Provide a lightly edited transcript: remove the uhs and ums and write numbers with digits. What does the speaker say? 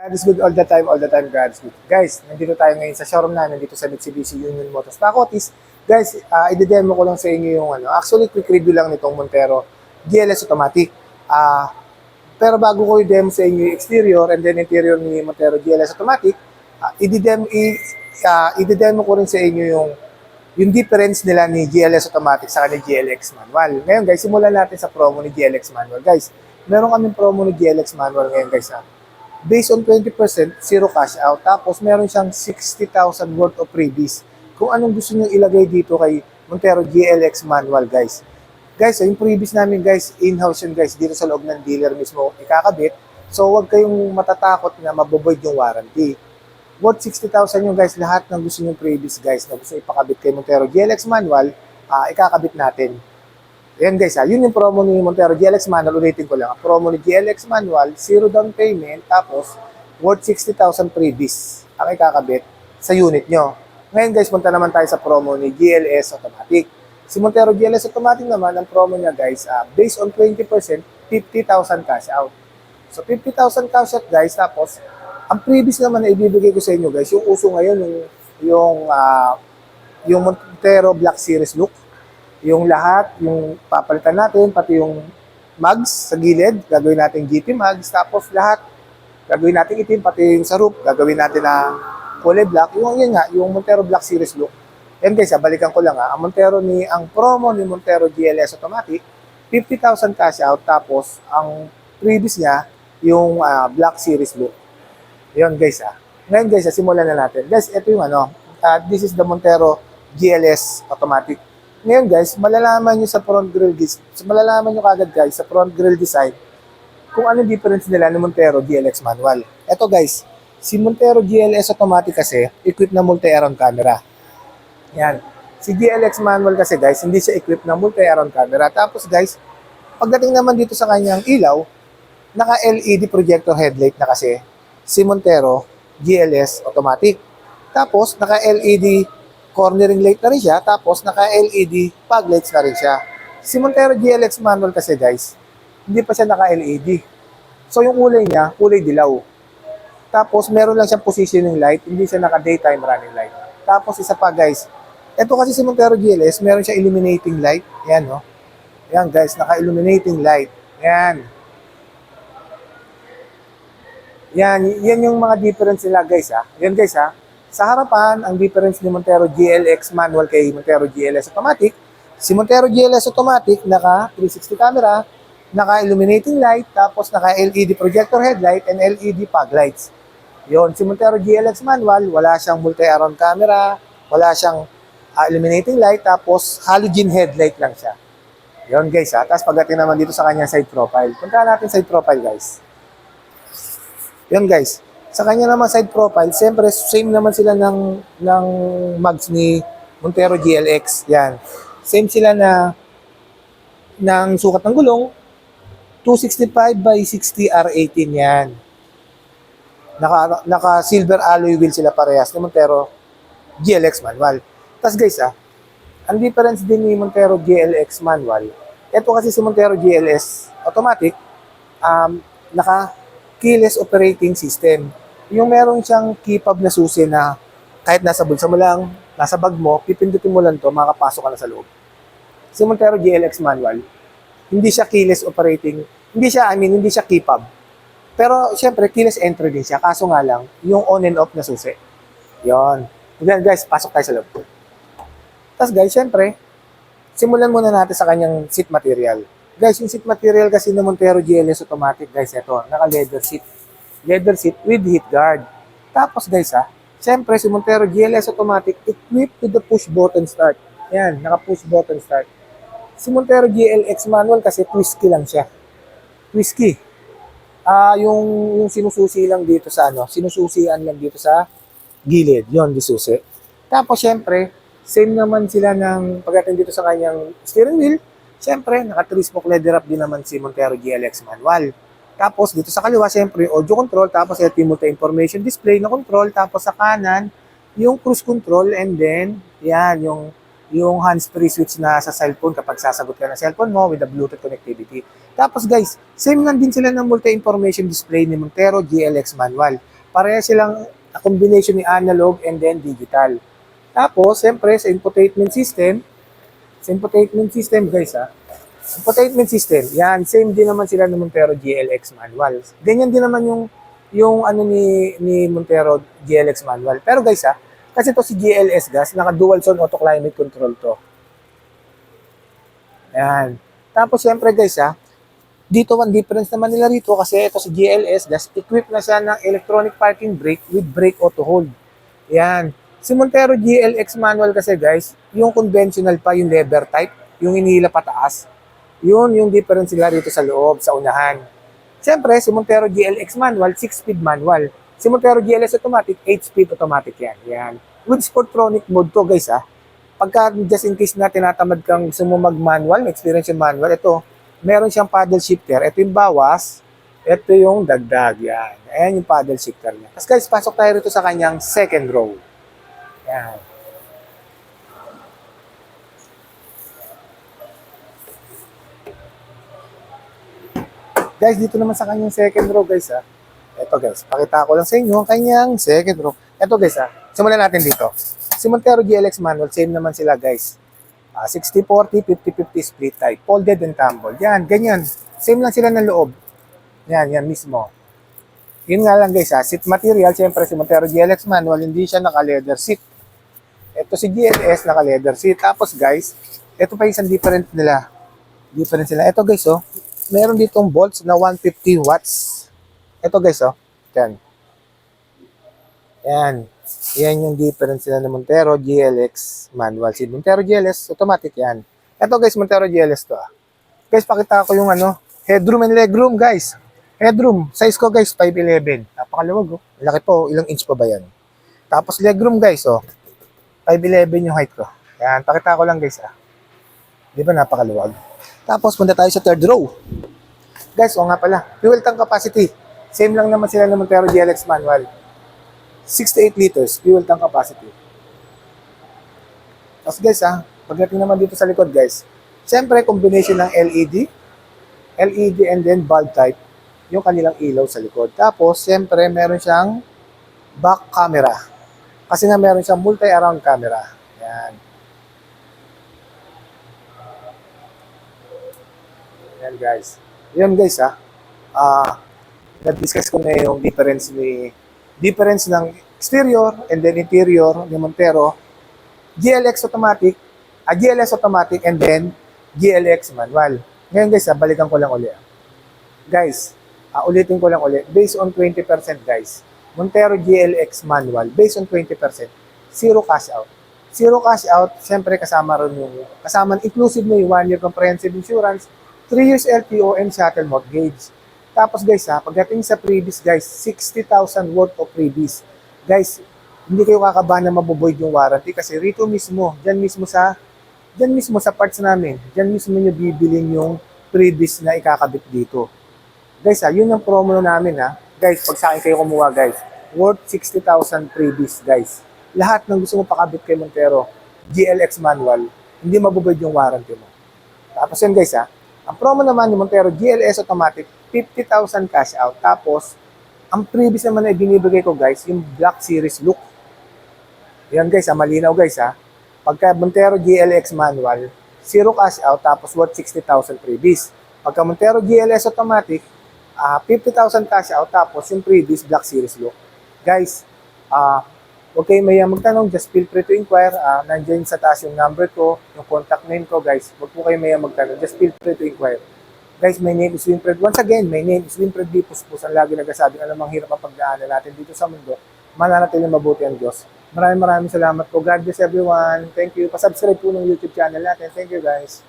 God is good all the time God is good. Guys, nandito tayo ngayon sa showroom namin dito sa Mitsubishi Union Motors Pacotis. Guys, i-demo ko lang sa inyo yung actually quick review lang nitong Montero GLS Automatic. Pero bago ko i-demo sa inyo yung exterior and then interior ni Montero GLS Automatic, i-demo ko rin sa inyo yung difference nila ni GLS Automatic sa ni GLX Manual. Ngayon guys, simulan natin sa promo ni GLX Manual. Guys, meron kaming promo ni GLX Manual ngayon guys Based on 20%, zero cash out. Tapos meron siyang 60,000 worth of freebies. Kung anong gusto niyo ilagay dito kay Montero GLX Manual guys. Guys, yung freebies namin guys, in-house yun guys, dito sa loob ng dealer mismo ikakabit. So huwag kayong matatakot na mabovoid yung warranty. Worth 60,000 yung guys, lahat ng gusto niyong freebies guys na gusto ipakabit kay Montero GLX Manual, ikakabit natin. Ayan guys, yun yung promo ni Montero GLX Manual, ulitin ko lang. Promo ni GLX Manual, zero down payment, tapos worth 60,000 freebies ang ikakabit sa unit nyo. Ngayon guys, punta naman tayo sa promo ni GLS Automatic. Si Montero GLS Automatic naman, ang promo niya guys, based on 20%, 50,000 cash out. So 50,000 cash out guys, tapos ang freebies naman na ibibigay ko sa inyo guys, yung uso ngayon, yung Montero Black Series look. Yung lahat, yung papalitan natin, pati yung mugs sa gilid, gagawin natin GT mugs, tapos lahat, gagawin natin itim, pati yung sa roof, gagawin natin na kulay black. Yung yun nga, yung Montero Black Series look. And guys, balikan ko lang ang promo ni Montero GLS Automatic, 50,000 cash out, tapos ang previous niya, yung Black Series look. Yun guys Ngayon guys, simulan na natin. Guys, ito yung this is the Montero GLS Automatic. Ngayon guys, malalaman nyo sa front grille kagad guys sa front grille design kung ano difference nila ng Montero GLX Manual. Ito guys, si Montero GLS Automatic kasi equipped na multi-around camera. Yan. Si GLX Manual kasi guys, hindi siya equipped na multi-around camera. Tapos guys, pagdating naman dito sa kanyang ilaw, naka-LED projector headlight na kasi si Montero GLS Automatic. Tapos naka-LED cornering light na rin siya, tapos naka-LED fog lights na rin siya. Si Montero GLX Manual kasi guys, hindi pa siya naka-LED. So yung kulay niya, kulay dilaw. Tapos meron lang siyang positioning light, hindi siya naka-daytime running light. Tapos isa pa guys, ito kasi si Montero GLS, meron siya illuminating light. Yan no. Yan guys, naka-illuminating light. Yan. Yan yung mga difference nila guys Yan guys Sa harapan, ang difference ni Montero GLX Manual kay Montero GLS Automatic, si Montero GLS Automatic naka 360 camera, naka illuminating light, tapos naka LED projector headlight and LED fog lights. Yon, si Montero GLX Manual, wala siyang multi-around camera, wala siyang illuminating light, tapos halogen headlight lang siya. Yon guys Tapos pagdating naman dito sa kanyang side profile. Punta natin side profile guys. Yon guys. Sa kanya naman side profile, siyempre same naman sila ng mugs ni Montero GLX. Yan. Same sila ng sukat ng gulong. 265 by 60 R18 yan. Naka silver alloy wheel sila parehas ni Montero GLX Manual. Tapos guys ang difference din ni Montero GLX Manual, ito kasi si Montero GLS Automatic, naka keyless operating system. Yung meron siyang key fob na susi na kahit nasa bulsa mo lang, nasa bag mo, pipindutin mo lang to, makapasok ka na sa loob. Si Montero GLX Manual, hindi siya keyless operating, hindi siya key fob. Pero syempre, keyless entry din siya, kaso nga lang, yung on and off na susi. Yon. Then guys, pasok tayo sa loob. Tapos guys, syempre, simulan muna natin sa kanyang seat material. Guys, yung seat material kasi ng Montero GLS Automatic, guys, ito, naka-leather seat. Leather seat with heat guard. Tapos guys syempre si Montero GLS Automatic equipped with the push button start. Yan, naka-push button start. Si Montero GLX Manual kasi twist key lang siya. Twist key. Yung sinususi lang dito sa sinususian lang dito sa gilid. Yon, di susi. Tapos syempre, same naman sila ng pagdating dito sa kanyang steering wheel. Siyempre, naka-3-spoke leather wrap din naman si Montero GLX Manual. Tapos, dito sa kaliwa, siyempre, audio control. Tapos, ito yung multi-information display na control. Tapos, sa kanan, yung cruise control. And then, yan, yung hands-free switch na sa cellphone kapag sasagot ka ng cellphone mo with the Bluetooth connectivity. Tapos, guys, same lang din sila ng multi-information display ni Montero GLX Manual. Pareha silang a combination ni analog and then digital. Tapos, siyempre, sa infotainment system guys infotainment system, yan, same din naman sila ng Montero GLX manual. Ganyan din naman yung ano ni Montero GLX manual. Pero guys kasi to si GLS gas, naka dual zone auto climate control to. Yan. Tapos siyempre guys dito one difference naman nila rito kasi ito si GLS gas, equipped na siya ng electronic parking brake with brake auto hold. Yan. Si Montero GLX manual kasi guys, yung conventional pa, yung lever type, yung inihila pataas, yun yung difference nila rito sa loob, sa unahan. Siyempre, si Montero GLX manual, 6-speed manual. Si Montero GLS automatic, 8-speed automatic yan. Yan. With Sportronic mode to guys Pagka just in case na tinatamad kang gusto mo mag-manual, experience yung manual, ito, meron siyang paddle shifter. Ito yung bawas, ito yung dagdag. Yan. Ayan yung paddle shifter niya. Tapos guys, pasok tayo rito sa kanyang second row. Yan. Guys, dito naman sa kanyang second row guys Ito guys, pakita ko lang sa inyo ang kanyang second row. Ito guys simulan natin dito. Si Montero GLX manual, same naman sila guys. 60-40, 50-50 split type. Folded and tumbled. Yan, ganyan. Same lang sila ng loob. Yan mismo. Yun nga lang guys seat material, siyempre si Montero GLX manual, hindi siya naka-leather seat. Ito si GLS, naka-leather seat. Tapos guys, ito pa isang difference nila. Ito guys meron ditong volts na 150 watts. Ito guys yan. Yan yung difference nila ng Montero GLX manual. Si Montero GLS automatic yan. Ito guys, Montero GLS to Guys, pakita ko yung headroom and legroom guys. Headroom, size ko guys 5'11". Napakaluwag Laki po, ilang inch pa ba yan? Tapos legroom guys 5'11" yung height ko. Yan, pakita ko lang guys Di ba napakaluwag? Tapos punta tayo sa third row. Guys, nga pala, fuel tank capacity. Same lang naman sila ng Montero GLX manual. 6 to 8 liters fuel tank capacity. Tapos guys pagdating naman dito sa likod guys, siyempre combination ng LED and then bulb type, yung kanilang ilaw sa likod. Tapos siyempre meron siyang back camera. Kasi nga meron siyang multi-around camera. Yan. Yan guys. Yan guys na-discuss ko na yung difference ng exterior and then interior ni Montero GLS automatic and then GLX manual. Ngayon guys balikan ko lang ulit. Guys, ulitin ko lang ulit. Based on 20% guys. Montero GLX manual, based on 20%, zero cash out. Zero cash out, siyempre kasama inclusive na yung 1-year comprehensive insurance, 3 years LTO and shuttle mortgage. Tapos guys pagdating sa freebies guys, 60,000 worth of freebies. Guys, hindi kayo kakabahan na mabovoid yung warranty kasi rito mismo, dyan mismo sa parts namin, dyan mismo nyo bibilin yung freebies na ikakabit dito. Guys yun ang promo namin Guys, pag sa akin kayo kumuha guys, worth 60,000 freebies guys. Lahat ng gusto mo pakabit kay Montero GLX manual, hindi mabovoid yung warranty mo. Tapos yun guys ang promo naman ni Montero GLS automatic, 50,000 cash out. Tapos, ang previous naman na binibigay ko guys, yung Black Series look. Yan guys malinaw guys Pagka Montero GLX manual, zero cash out, tapos worth 60,000 previous. Pagka Montero GLS automatic, 50,000 cash out, tapos yung previous Black Series look. Guys, okay, may magtanong, just feel free to inquire. Nandiyan sa taas yung number ko, yung contact name ko guys. Huwag po kayo may magtanong, just feel free to inquire. Guys, my name is Winfred. Once again, my name is Winfred D. Puspus. Ang lagi nagsasabi, alam ang hirap ang pagdaanan natin dito sa mundo. Mananatiling mabuti ang Diyos. Maraming salamat po. God bless everyone. Thank you. Pasubscribe po ng YouTube channel natin. Thank you guys.